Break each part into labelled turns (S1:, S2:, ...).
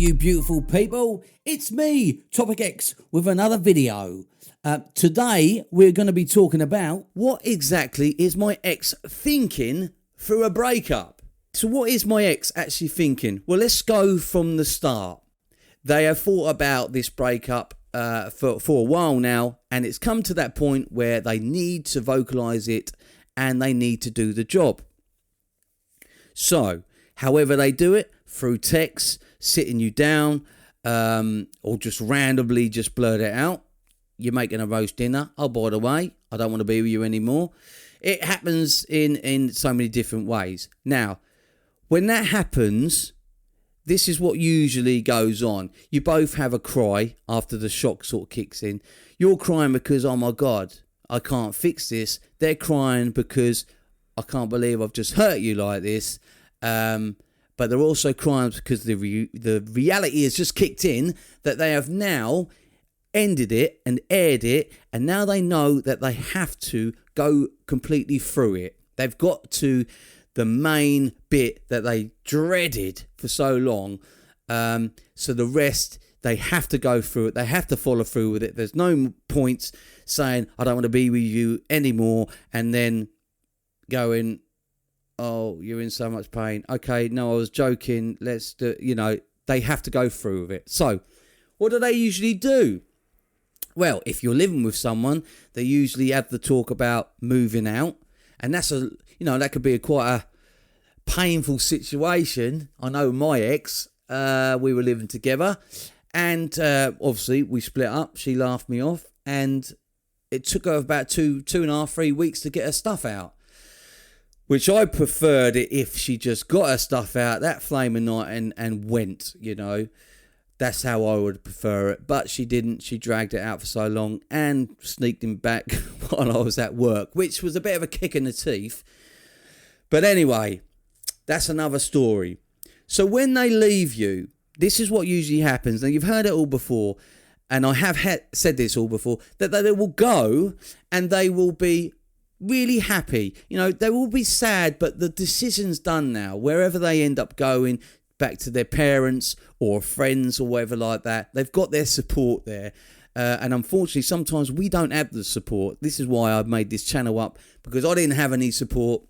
S1: you beautiful people, it's me, TopicEx, with another video. Today we're going to be talking about what exactly is my ex thinking through a breakup. So what is my ex actually thinking? Well, let's go from the start. They have thought about this breakup for a while now, and it's come to that point where they need to vocalise it and they need to do the job. So, however they do it, through text, sitting you down, or just randomly just blurt it out. You're making a roast dinner. Oh, by the way, I don't want to be with you anymore. It happens in so many different ways. Now, when that happens, this is what usually goes on. You both have a cry after the shock sort of kicks in. You're crying because, oh my God, I can't fix this. They're crying because I can't believe I've just hurt you like this. But they're also crying because the reality has just kicked in that they have now ended it and aired it, and now they know that they have to go completely through it. They've got to the main bit that they dreaded for so long. So the rest, they have to go through it. They have to follow through with it. There's no points saying, I don't want to be with you anymore, and then going, oh, you're in so much pain. Okay, no, I was joking. Let's do, they have to go through with it. So what do they usually do? Well, if you're living with someone, they usually have the talk about moving out. And that's that could be quite a painful situation. I know my ex, we were living together, and obviously we split up. She laughed me off, and it took her about 2.5, 3 weeks to get her stuff out. Which I preferred it if she just got her stuff out that flaming night and went, That's how I would prefer it. But she didn't. She dragged it out for so long and sneaked him back while I was at work, which was a bit of a kick in the teeth. But anyway, that's another story. So when they leave you, this is what usually happens. Now, you've heard it all before, and I have said this all before, that they will go and they will be really happy. They will be sad, but the decision's done now. Wherever they end up going, back to their parents or friends or whatever like that, they've got their support there. And unfortunately, sometimes we don't have the support. This is why I've made this channel up, because I didn't have any support,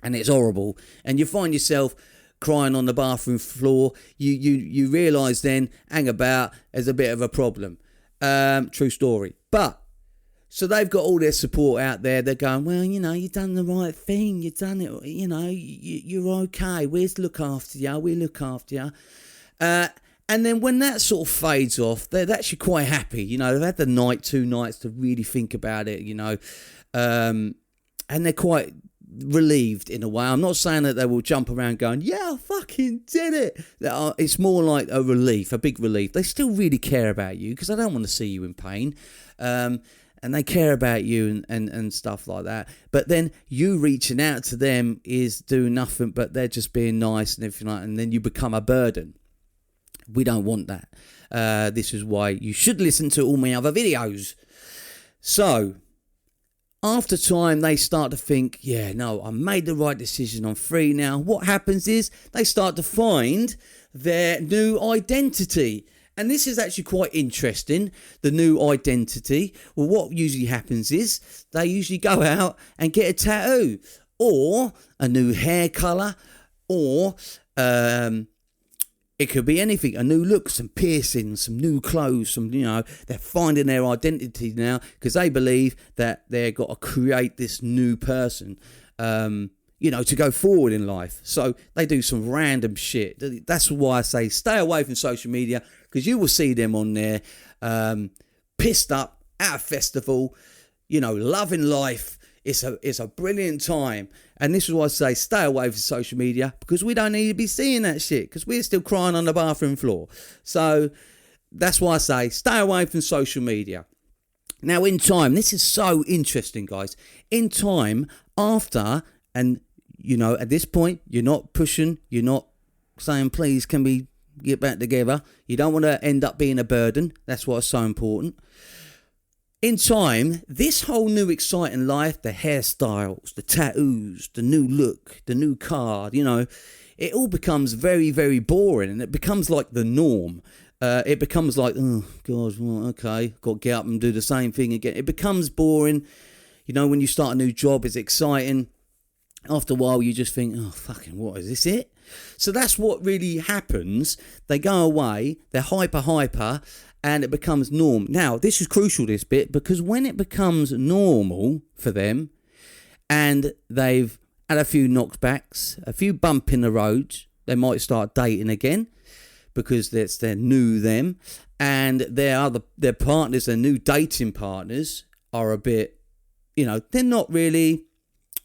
S1: and it's horrible. And you find yourself crying on the bathroom floor. You realise then, hang about, there's a bit of a problem. True story. But so they've got all their support out there. They're going, well, you've done the right thing. You've done it, you're okay. We'll look after you. We'll look after you. And then when that sort of fades off, they're actually quite happy. They've had the 2 nights to really think about it, and they're quite relieved in a way. I'm not saying that they will jump around going, yeah, I fucking did it. It's more like a relief, a big relief. They still really care about you because I don't want to see you in pain. And they care about you and stuff like that. But then you reaching out to them is doing nothing, but they're just being nice and everything like that. And then you become a burden. We don't want that. This is why you should listen to all my other videos. So, after time, they start to think, yeah, no, I made the right decision. I'm free now. What happens is they start to find their new identity. And this is actually quite interesting, the new identity. Well, what usually happens is they usually go out and get a tattoo or a new hair colour, or it could be anything, a new look, some piercings, some new clothes, they're finding their identity now because they believe that they've got to create this new person. To go forward in life. So they do some random shit. That's why I say stay away from social media, because you will see them on there pissed up at a festival, loving life. It's a brilliant time. And this is why I say stay away from social media, because we don't need to be seeing that shit, because we're still crying on the bathroom floor. So that's why I say stay away from social media. Now in time, this is so interesting, guys. In time, after, and at this point, you're not pushing, you're not saying, please, can we get back together? You don't want to end up being a burden. That's why it's so important. In time, this whole new exciting life, the hairstyles, the tattoos, the new look, the new car, it all becomes very, very boring, and it becomes like the norm. It becomes like, oh, God, well, okay, got to get up and do the same thing again. It becomes boring. You know, when you start a new job, it's exciting. After a while, you just think, oh, fucking, what, is this it? So that's what really happens. They go away, they're hyper, and it becomes norm. Now, this is crucial, this bit, because when it becomes normal for them, and they've had a few knockbacks, a few bump in the roads, they might start dating again, because that's their new them, and their partners, their new dating partners, are a bit, you know, they're not really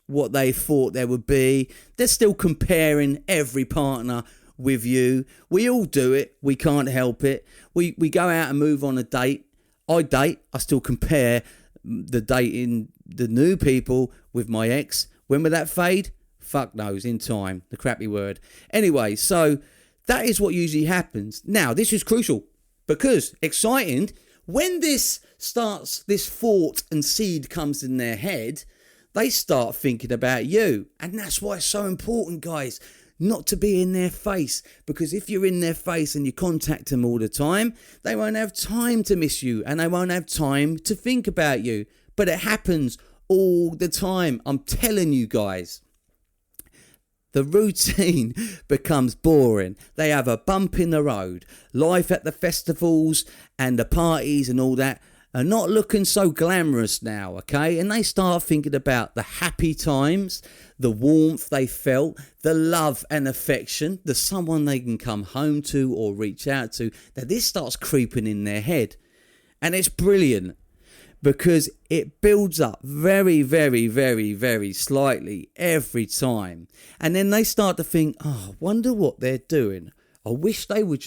S1: what they thought they would be. They're still comparing every partner with you. We all do it. We can't help it. We go out and move on a date. I date. I still compare the dating, the new people with my ex. When will that fade? Fuck knows, in time. The crappy word. Anyway, so that is what usually happens. Now, this is crucial because exciting. When this starts, this thought and seed comes in their head, they start thinking about you. And that's why it's so important, guys, not to be in their face. Because if you're in their face and you contact them all the time, they won't have time to miss you and they won't have time to think about you. But it happens all the time. I'm telling you, guys. The routine becomes boring. They have a bump in the road. Life at the festivals and the parties and all that are not looking so glamorous now, okay? And they start thinking about the happy times, the warmth they felt, the love and affection, the someone they can come home to or reach out to. Now this starts creeping in their head. And it's brilliant because it builds up very, very, very, very slightly every time. And then they start to think, oh, I wonder what they're doing. I wish they would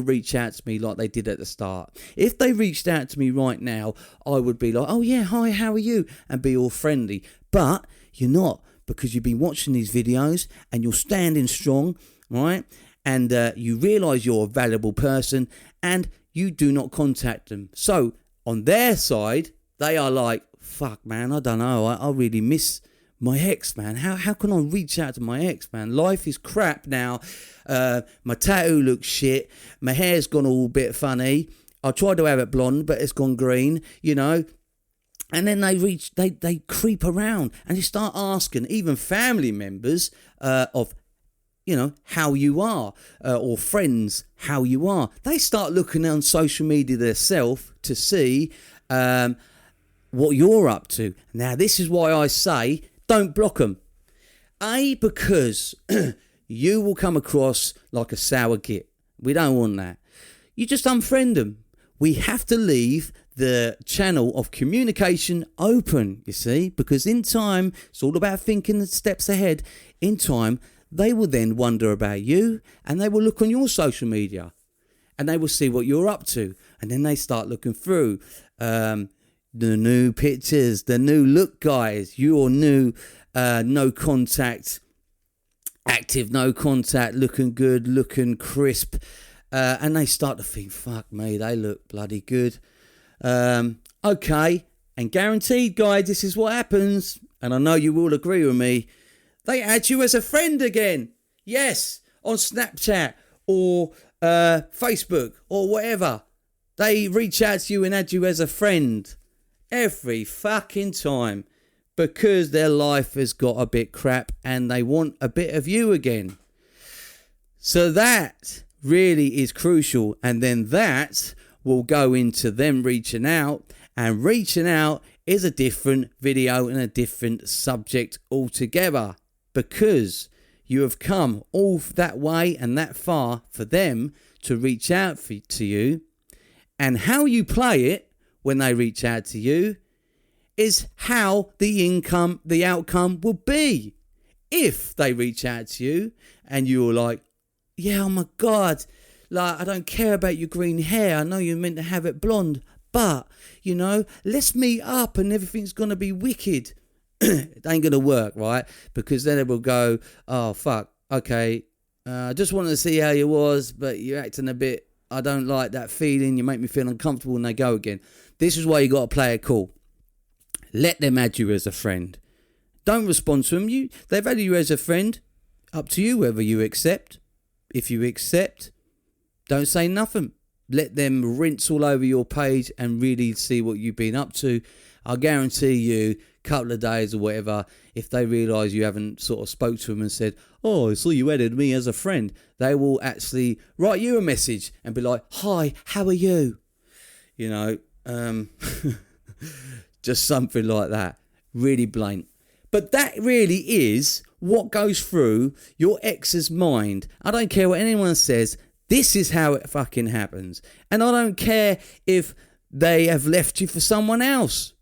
S1: reach out to me like they did at the start. If they reached out to me right now, I would be like, oh yeah, hi, how are you? And be all friendly. But you're not, because you've been watching these videos and you're standing strong, right? And you realise you're a valuable person and you do not contact them. So on their side, they are like, fuck, man, I don't know. I really miss my ex, man. How can I reach out to my ex, man? Life is crap now. My tattoo looks shit. My hair's gone all a bit funny. I tried to have it blonde, but it's gone green, you know. And then they creep around and they start asking even family members of, you know, how you are, or friends, how you are. They start looking on social media themselves to see what you're up to. Now, this is why I say don't block them. Because you will come across like a sour git. We don't want that. You just unfriend them. We have to leave the channel of communication open, you see, because in time, it's all about thinking the steps ahead. In time, they will then wonder about you and they will look on your social media and they will see what you're up to. And then they start looking through the new pictures, the new look, guys, your new no contact, active no contact, looking good, looking crisp. And they start to think, fuck me, they look bloody good. Okay, and guaranteed, guys, this is what happens. And I know you will agree with me. They add you as a friend again. Yes, on Snapchat or Facebook or whatever. They reach out to you and add you as a friend every fucking time because their life has got a bit crap and they want a bit of you again. So that really is crucial. And then that will go into them reaching out, and reaching out is a different video and a different subject altogether, because you have come all that way and that far for them to reach out to you. And how you play it when they reach out to you is how the outcome will be. If they reach out to you and you're like, yeah, oh my God, like, I don't care about your green hair. I know you're meant to have it blonde, but, you know, let's meet up and everything's going to be wicked. It ain't going to work, right? Because then it will go, oh, fuck, okay, I just wanted to see how you was, but you're acting a bit, I don't like that feeling, you make me feel uncomfortable, and they go again. This is why you got to play it cool. Let them add you as a friend. Don't respond to them. They've added you as a friend. Up to you whether you accept. If you accept, don't say nothing. Let them rinse all over your page and really see what you've been up to. I guarantee you, a couple of days or whatever, if they realise you haven't sort of spoke to them and said, oh, I saw you added me as a friend, they will actually write you a message and be like, hi, how are you? You know, just something like that. Really blatant. But that really is what goes through your ex's mind. I don't care what anyone says. This is how it fucking happens. And I don't care if they have left you for someone else.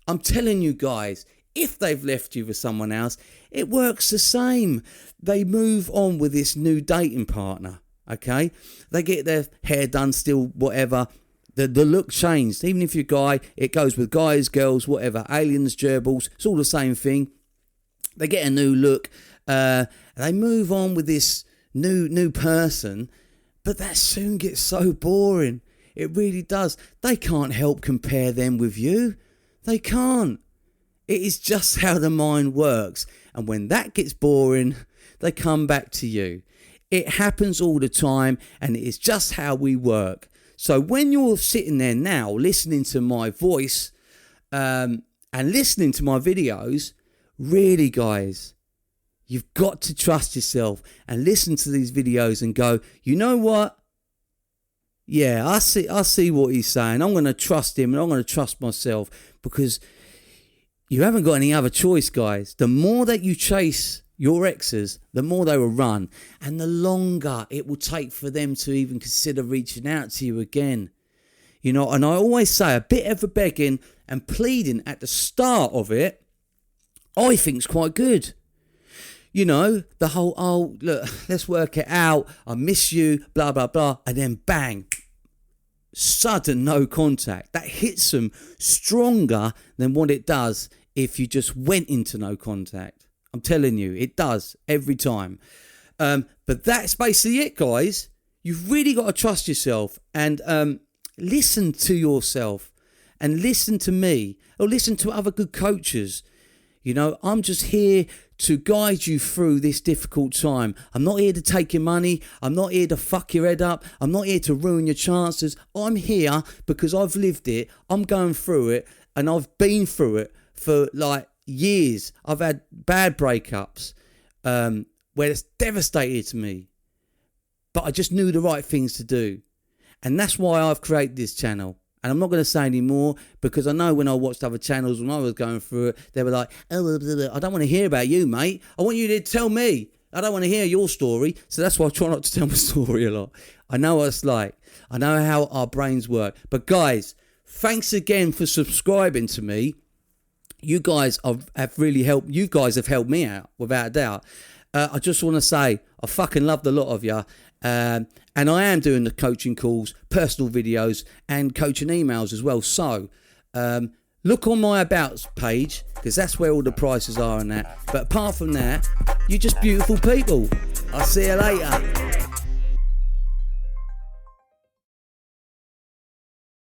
S1: I'm telling you guys, if they've left you for someone else, it works the same. They move on with this new dating partner, okay? They get their hair done still, whatever. The look changed. Even if you're a guy, it goes with guys, girls, whatever. Aliens, gerbils, it's all the same thing. They get a new look. They move on with this new person. But that soon gets so boring. It really does. They can't help compare them with you. They can't. It is just how the mind works. And when that gets boring, they come back to you. It happens all the time, and it is just how we work. So when you're sitting there now listening to my voice and listening to my videos, really, guys, you've got to trust yourself and listen to these videos and go, you know what? Yeah, I see what he's saying. I'm going to trust him and I'm going to trust myself, because you haven't got any other choice, guys. The more that you chase your exes, the more they will run, and the longer it will take for them to even consider reaching out to you again. You know, and I always say a bit of a begging and pleading at the start of it, I think is quite good. You know, the whole, oh, look, let's work it out. I miss you, blah, blah, blah. And then bang, sudden no contact. That hits them stronger than what it does if you just went into no contact. I'm telling you, it does every time. But that's basically it, guys. You've really got to trust yourself and listen to yourself and listen to me or listen to other good coaches. You know, I'm just here to guide you through this difficult time. I'm not here to take your money. I'm not here to fuck your head up. I'm not here to ruin your chances. I'm here because I've lived it. I'm going through it, and I've been through it for like years. I've had bad breakups where it's devastated to me. But I just knew the right things to do. And that's why I've created this channel. And I'm not going to say any more, because I know when I watched other channels, when I was going through it, they were like, oh, blah, blah. I don't want to hear about you, mate. I want you to tell me. I don't want to hear your story. So that's why I try not to tell my story a lot. I know what it's like. I know how our brains work. But guys, thanks again for subscribing to me. You guys have really helped. You guys have helped me out, without a doubt. I just want to say, I fucking love the lot of you. And I am doing the coaching calls, personal videos, and coaching emails as well. So look on my About page, because that's where all the prices are and that. But apart from that, you're just beautiful people. I'll see you later.